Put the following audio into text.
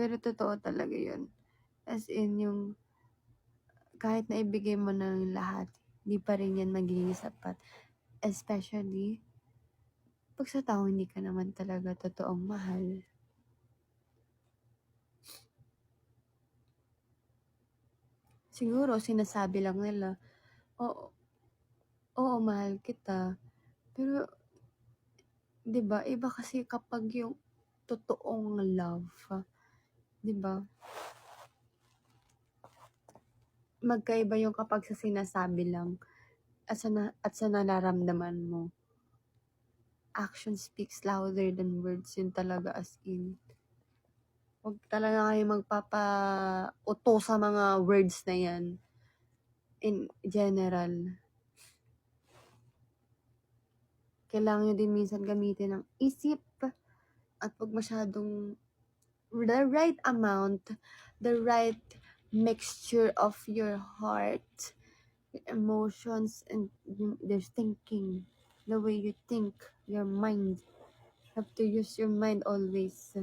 Pero totoo talaga yun. As in, yung kahit na ibigay mo na ng lahat, di pa rin yan magiging sapat. Especially, pag sa tao hindi ka naman talaga totoong mahal. Siguro, sinasabi lang nila, oo, oo, mahal kita. Pero, di ba, iba kasi kapag yung totoong love, di ba? Magkaiba yung kapag sa sinasabi lang at sa nararamdaman mo. Action speaks louder than words, yun talaga as in. Huwag talaga kayo magpapauto sa mga words na yan. In general. Kailangan nyo din minsan gamitin ng isip at huwag masyadong the right amount, the right mixture of your heart, your emotions, and your thinking. The way you think, your mind. You have to use your mind always.